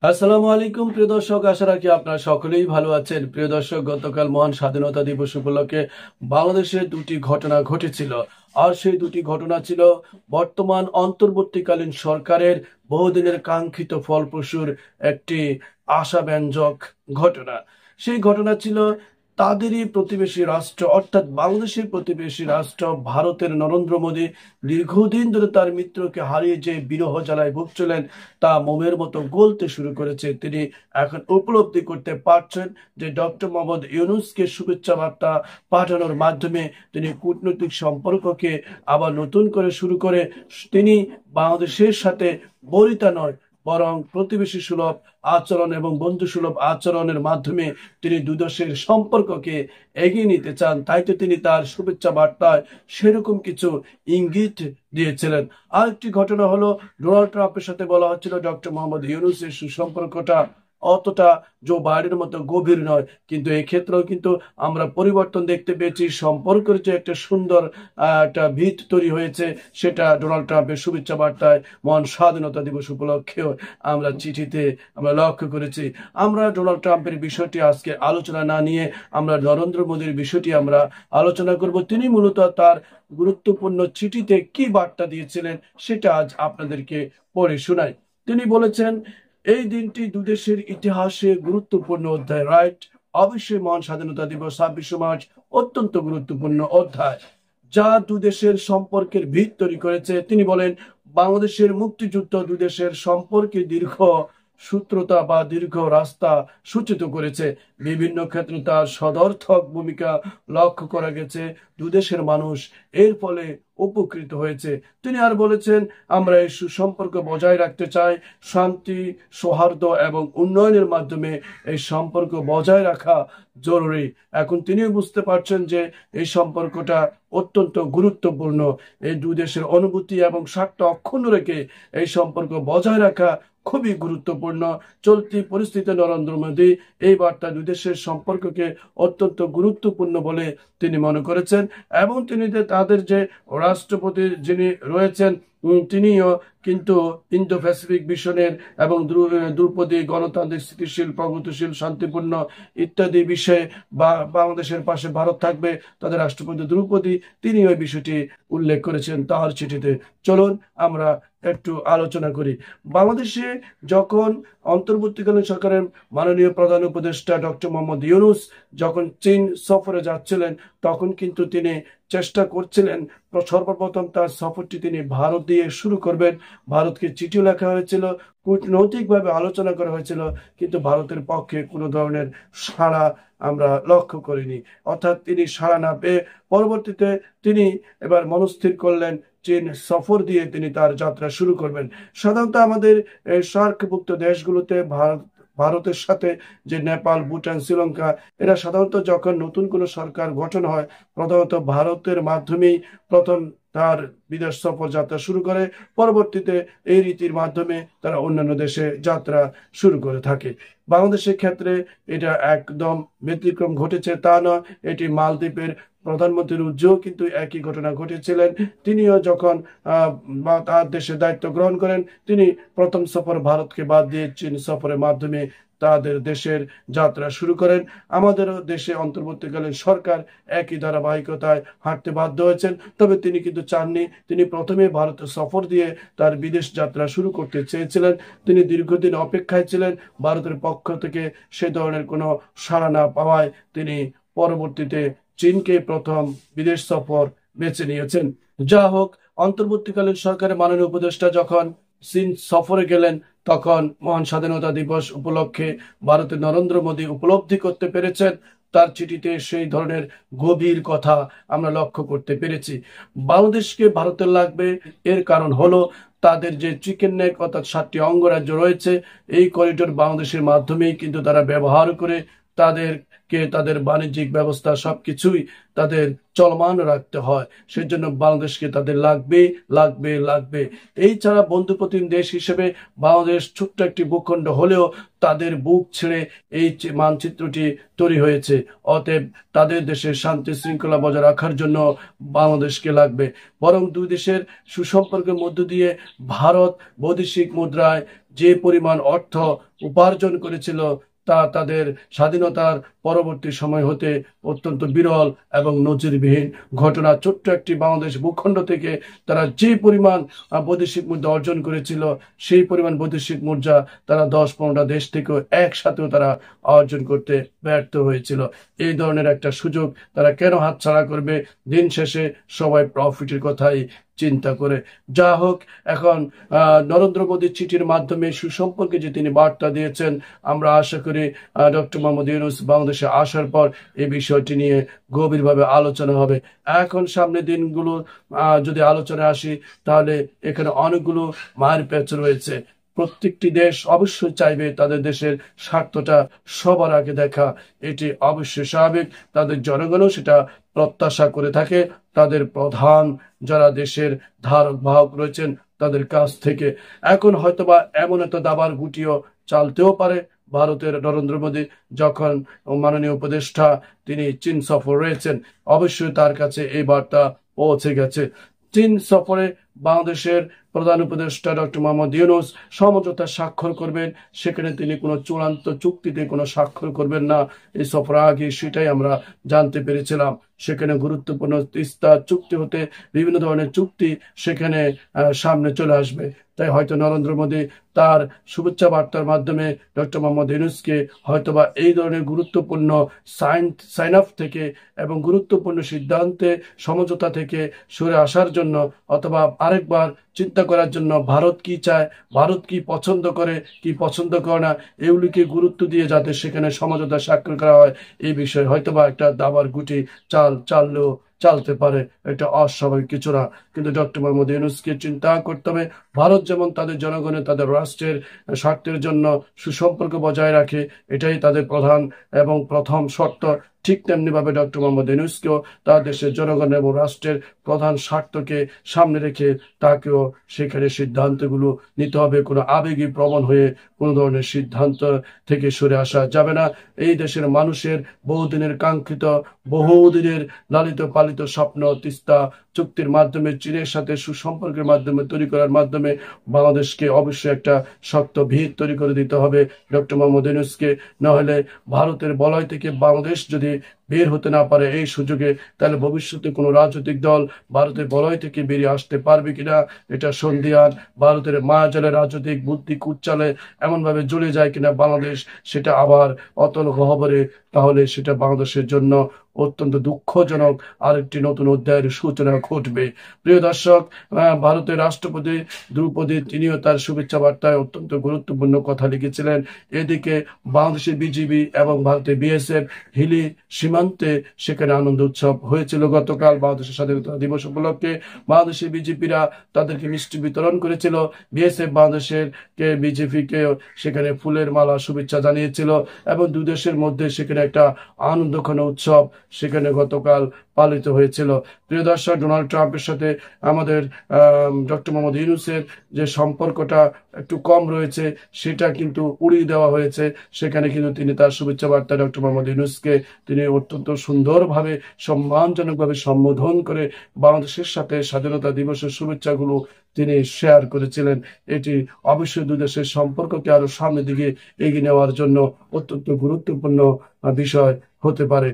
আসসালামু আলাইকুম প্রিয় দর্শক, আশা রাখি আপনারা সকলেই ভালো আছেন। প্রিয় দর্শক, গতকাল মহান স্বাধীনতা দিবস উপলক্ষে বাংলাদেশে দুটি ঘটনা ঘটেছিল। আর সেই দুটি ঘটনা ছিল বর্তমান অন্তর্বর্তীকালীন সরকারের বহুদিনের কাঙ্ক্ষিত ফলপ্রসূর একটি আশাব্যঞ্জক ঘটনা। সেই ঘটনা ছিল তাদেরই প্রতিবেশী রাষ্ট্র অর্থাৎ বাংলাদেশের প্রতিবেশী রাষ্ট্র ভারতের নরেন্দ্র মোদী দীর্ঘদিন ধরে তার মিত্রকে হারিয়ে যে বিরহ জ্বালায় ভুগছিলেন তা মোমের মতো গলতে শুরু করেছে। তিনি এখন উপলব্ধি করতে পারছেন যে ডক্টর মোহাম্মদ ইউনূসকে শুভেচ্ছা বার্তা পাঠানোর মাধ্যমে তিনি কূটনৈতিক সম্পর্ককে আবার নতুন করে শুরু করে তিনি বাংলাদেশের সাথে বরিতা নয় বরং প্রতিবেশী সুলভ আচরণ এবং বন্ধু সুলভ আচরণের মাধ্যমে তিনি দুই দেশের সম্পর্ককে এগিয়ে নিতে চান। তাই তো তিনি তার শুভেচ্ছা বার্তায় সেরকম কিছু ইঙ্গিত দিয়েছিলেন। আরেকটি ঘটনা হলো ডোনাল্ড ট্রাম্পের সাথে বলা হচ্ছিল ডক্টর মোহাম্মদ ইউনূসের সুসম্পর্কটা অতটা জো বাইডেনের মতো গভীর নয়, কিন্তু এই ক্ষেত্রেও কিন্তু আমরা পরিবর্তন দেখতে পেয়েছি। সম্পর্কের যে একটা সুন্দর একটা ভিত তৈরি হয়েছে সেটা ডোনাল্ড ট্রাম্পের শুভেচ্ছা বার্তায় মহান স্বাধীনতা দিবস উপলক্ষেও আমরা চিঠিতে আমরা লক্ষ্য করেছি। আমরা ডোনাল্ড ট্রাম্পের বিষয়টি আজকে আলোচনা না নিয়ে আমরা নরেন্দ্র মোদীর বিষয়টি আমরা আলোচনা করব। তিনি মূলত তার গুরুত্বপূর্ণ চিঠিতে কি বার্তা দিয়েছিলেন সেটা আজ আপনাদেরকে পড়ে শোনাই। তিনি বলেছেন, এই দিনটি দুদেশের ইতিহাসে গুরুত্বপূর্ণ অধ্যায়। রাইট, অবশ্যই মহান স্বাধীনতা দিবস 26শে মার্চ অত্যন্ত গুরুত্বপূর্ণ অধ্যায় যা দুদেশের সম্পর্কের ভিত তৈরি করেছে। তিনি বলেন, বাংলাদেশের মুক্তিযুদ্ধ দুদেশের সম্পর্কে দীর্ঘ সূত্রতা বা দীর্ঘ রাস্তা সূচিত করেছে। বিভিন্ন ক্ষেত্রে তার সদর্থক ভূমিকা লক্ষ্য করা গেছে। দুদেশের মানুষ এর ফলে উপকৃত হয়েছে। তিনি আর বলেছেন, আমরা এই সুসম্পর্ক বজায় রাখতে চাই। শান্তি, সৌহার্দ্য এবং উন্নয়নের মাধ্যমে এই সম্পর্ক বজায় রাখা জরুরি। এখন তিনিও বুঝতে পারছেন যে এই সম্পর্কটা অত্যন্ত গুরুত্বপূর্ণ। এই দুই দেশের অনুভূতি এবং স্বার্থ অক্ষুণ্ণ রেখে এই সম্পর্ক বজায় রাখা খুবই গুরুত্বপূর্ণ। চলতি পরিস্থিতিতে নরেন্দ্র মোদী এই বার্তা দুই দেশের সম্পর্ককে অত্যন্ত গুরুত্বপূর্ণ বলে তিনি মনে করেছেন। এবং তিনি তাদের যে রাষ্ট্রপতি যিনি রয়েছেন তিনিও কিন্তু ইন্দো প্যাসিফিক মিশনের এবং ধ্রুপদী গণতান্ত্রিক স্থিতিশীল প্রগতিশীল শান্তিপূর্ণ ইত্যাদি বিষয়ে বাংলাদেশের পাশে ভারত থাকবে তাদের রাষ্ট্রপতি দ্রৌপদী তিনি ওই বিষয়টি উল্লেখ করেছেন তার চিঠিতে। চলুন আমরা একটু আলোচনা করি। বাংলাদেশে যখন অন্তর্বর্তীকালীন সরকারের মাননীয় প্রধান উপদেষ্টা ডক্টর মোহাম্মদ ইউনূস যখন চীন সফরে যাচ্ছিলেন তখন কিন্তু তিনি চেষ্টা করছিলেন সর্বপ্রথম তার সফরটি তিনি ভারত দিয়ে শুরু করবেন। ভারতকে চিঠি লেখা হয়েছিল, কূটনৈতিকভাবে আলোচনা করা হয়েছিল, কিন্তু ভারতের পক্ষে কোনো ধরনের সাড়া আমরা লক্ষ্য করিনি। অর্থাৎ তিনি সাড়া না পেয়ে পরবর্তীতে তিনি এবার মনস্থির করলেন চীন সফর দিয়ে তিনি তার যাত্রা শুরু করবেন। সাধারণত আমাদের সার্কভুক্ত দেশগুলোতে ভারতের সাথে যে নেপাল, ভুটান, শ্রীলঙ্কা এরা সাধারণত যখন নতুন কোনো সরকার গঠন হয় প্রধানত ভারতের মাধ্যমেই প্রথম তার বিদেশ সফর যাত্রা শুরু করে। পরবর্তীতে এই রীতির মাধ্যমে তারা অন্যান্য দেশে যাত্রা শুরু করে থাকে। বাংলাদেশের ক্ষেত্রে এটা একদম ব্যতিক্রম ঘটেছে তা নয়। এটি মালদ্বীপের প্রধানমন্ত্রীর উজ্জ্বল কিন্তু একই ঘটনা ঘটেছিলেন। তিনিও যখন তার দেশে দায়িত্ব গ্রহণ করেন তিনি প্রথম সফর ভারতকে বাদ দিয়ে চীন সফরের মাধ্যমে তাদের দেশের যাত্রা শুরু করেন। আমাদেরও দেশে অন্তর্বর্তীকালীন সরকার একই ধারাবাহিকতায় হাঁটতে বাধ্য হয়েছেন। তবে তিনি কিন্তু চাননি। তিনি প্রথমে ভারত সফর দিয়ে তার বিদেশ যাত্রা শুরু করতে চেয়েছিলেন। তিনি দীর্ঘদিন অপেক্ষায় ছিলেন। ভারতের পক্ষ থেকে সে ধরনের কোনো সাড়া না পাওয়ায় তিনি পরবর্তীতে চীনকে প্রথম বিদেশ সফর বেছে নিয়েছেন। যা হোক, অন্তর্বর্তীকালীন সরকারের মাননীয় উপদেষ্টা যখন চীন সফরে গেলেন তখন মহান স্বাধীনতা দিবস উপলক্ষে ভারতের নরেন্দ্র মোদী উপলব্ধি করতে পেরেছেন। তার চিঠিতে সেই ধরনের গভীর কথা আমরা লক্ষ্য করতে পেরেছি। বাংলাদেশকে ভারতের লাগবে, এর কারণ হলো তাদের যে চিকেন নেক অর্থাৎ 7টি অঙ্গরাজ্য রয়েছে এই করিডোর বাংলাদেশের মাধ্যমেই কিন্তু তারা ব্যবহার করে তাদের বাণিজ্যিক ব্যবস্থা সবকিছুই তাদের চলমান রাখতে হয়। সেজন্য বাংলাদেশকে তাদের লাগবে লাগবে লাগবে। এই ছাড়া বন্ধুপ্রতিম দেশ হিসেবে বাংলাদেশ ছোট্ট একটি ভূখণ্ড হলেও তাদের বুক ছেড়ে এই মানচিত্রটি তৈরি হয়েছে। অতএব তাদের দেশের শান্তি শৃঙ্খলা বজায় রাখার জন্য বাংলাদেশকে লাগবে। বরং দুই দেশের সুসম্পর্কের মধ্য দিয়ে ভারত বৈদেশিক মুদ্রায় যে পরিমাণ অর্থ উপার্জন করেছিল তা তাদের স্বাধীনতার পরবর্তী সময় হতে অত্যন্ত বিরল এবং নজিরবিহীন ঘটনা। ছোট্ট একটি বাংলাদেশ ভূখণ্ড থেকে তারা যে পরিমাণ বৈদেশিক মুদ্রা অর্জন করেছিল, সেই পরিমাণ বৈদেশিক মুদ্রা তারা 10-15টা দেশ থেকেও একসাথেও তারা অর্জন করতে ব্যর্থ হয়েছিল। এই ধরনের একটা সুযোগ তারা কেন হাতছাড়া করবে? দিন শেষে সবাই প্রফিটের কথাই চিন্তা করে। যা হোক, এখন নরেন্দ্র মোদীর চিঠির মাধ্যমে সুসম্পর্কে যে তিনি বার্তা দিয়েছেন, আমরা আশা করি ডক্টর মোহাম্মদ ইউনূস বাংলাদেশে আসার পর এই বিষয়টি নিয়ে গভীরভাবে আলোচনা হবে। এখন সামনে দিনগুলো যদি আলোচনায় আসি, তাহলে এখানে অনেকগুলো মায়ের পেচ রয়েছে। প্রত্যেকটি দেশ অবশ্যই চাইবে তাদের দেশের স্বার্থটা সবার আগে দেখা, এটি অবশ্যই স্বাভাবিক। তাদের জনগণও সেটা প্রত্যাশা করে থাকে তাদের প্রধান যারা দেশের ধারক বাহক রয়েছেন তাদের কাছ থেকে। এখন হয়তোবা এমন একটা দাবার গুটিও চালতেও পারে ভারতের নরেন্দ্র মোদী যখন মাননীয় উপদেষ্টা তিনি চীন সফর রয়েছেন, অবশ্যই তার কাছে এই বার্তা পৌঁছে গেছে। চীন সফরে বাংলাদেশের প্রধান উপদেষ্টা ডক্টর মোহাম্মদ ইউনূস সমঝোতা স্বাক্ষর করবেন, সেখানে তিনি কোনো চূড়ান্ত চুক্তিতে কোনো স্বাক্ষর করবেন না। এই সফর আগে সেটাই আমরা জানতে পেরেছিলাম। সেখানে গুরুত্বপূর্ণ তিস্তা চুক্তি হতে বিভিন্ন ধরনের চুক্তি সেখানে সামনে চলে আসবে। তাই হয়তো নরেন্দ্র মোদী তার শুভেচ্ছা বার্তার মাধ্যমে ডক্টর মোহাম্মদ ইউনূসকে হয়তোবা এই ধরনের গুরুত্বপূর্ণ সাইন অফ থেকে এবং গুরুত্বপূর্ণ সিদ্ধান্তে সমঝোতা থেকে সরে আসার জন্য, অথবা আরেকবার চিন্তা করার জন্য ভারত কি চায়, ভারত কি পছন্দ করে, কি পছন্দ করে না, এগুলিকে গুরুত্ব দিয়ে যাতে সেখানে সমঝোতা স্বাক্ষর করা হয়, এই বিষয়ে হয়তোবা একটা দাবার গুটি চাললেও চালতে পারে। এটা অস্বাভাবিক কিছু না। কিন্তু ডক্টর মোহাম্মদ ইউনূসকে চিন্তা করতে হবে, ভারত যেমন তাদের জনগণের তাদের রাষ্ট্রের স্বার্থের জন্য সুসম্পর্ক বজায় রাখে, এটাই তাদের প্রধান এবং প্রথম শর্ত, ঠিক তেমনি ভাবে ডক্টর মোহাম্মদ ইউনূসকেও তার দেশের জনগণ এবং রাষ্ট্রের প্রধান স্বার্থকে সামনে রেখে তাকেও সেখানে সিদ্ধান্তগুলো নিতে হবে। কোনো আবেগী প্রবণ হয়ে কোনো ধরনের সিদ্ধান্ত থেকে সরে আসা যাবে না। এই দেশের মানুষের বহুদিনের কাঙ্ক্ষিত, বহুদিনের লালিত পালিত স্বপ্ন তিস্তা চুক্তির মাধ্যমে চীনের সাথে সুসম্পর্কের মাধ্যমে তৈরি করার মাধ্যমে বাংলাদেশকে অবশ্যই একটা শক্ত ভিত তৈরি করে দিতে হবে ডক্টর মোহাম্মদ ইউনূসকে। নাহলে ভারতের বলয় থেকে বাংলাদেশ যদি বের হতে না পারে এই সুযোগে, তাহলে ভবিষ্যতে কোনো রাজনৈতিক দল ভারতের বলয় থেকে বেরিয়ে আসতে পারবে কিনা এটা সন্দিহান। ভারতের মায়াজালে রাজনৈতিক বুদ্ধি কুচ্চালে এমন ভাবে জ্বলে যায় কিনা বাংলাদেশ, সেটা আবার অতল গহ্বরে, তাহলে সেটা বাংলাদেশের জন্য অত্যন্ত দুঃখজনক আরেকটি নতুন অধ্যায়ের সূচনা ঘটবে। প্রিয় দর্শক, ভারতের রাষ্ট্রপতি দ্রৌপদী তিনিও তার শুভেচ্ছা বার্তায় অত্যন্ত গুরুত্বপূর্ণ কথা লিখেছিলেন। এদিকে বাংলাদেশের বিজিবি এবং ভারতের বিএসএফ হিলি সীমান্তে সেখানে আনন্দ উৎসব হয়েছিল গতকাল বাংলাদেশের স্বাধীনতা দিবস উপলক্ষে। বাংলাদেশের বিজেপিরা তাদেরকে মিষ্টি বিতরণ করেছিল, বিএসএফ বাংলাদেশের বিজেপিকে সেখানে ফুলের মালা শুভেচ্ছা জানিয়েছিল এবং দুই দেশের মধ্যে সেখানে একটা আনন্দঘন উৎসব সেখানে গতকাল পালিত হয়েছিল। প্রিয় দর্শক, ডোনাল্ড ট্রাম্পের সাথে আমাদের ডক্টর মোহাম্মদ ইউনূসের যে সম্পর্কটা একটু কম রয়েছে, সেটা কিন্তু উড়িয়ে দেওয়া হয়েছে। সেখানে কিন্তু তিনি তার শুভেচ্ছা বার্তা ডক্টর মোহাম্মদ ইউনূসকে তিনি অত্যন্ত সুন্দরভাবে সম্মানজনকভাবে সম্বোধন করে বাংলাদেশের সাথে স্বাধীনতা দিবসের শুভেচ্ছাগুলো তিনি শেয়ার করেছিলেন। এটি অবশ্যই দুই দেশের সম্পর্ককে আরো সামনের দিকে এগিয়ে নেওয়ার জন্য অত্যন্ত গুরুত্বপূর্ণ বিষয় হতে পারে।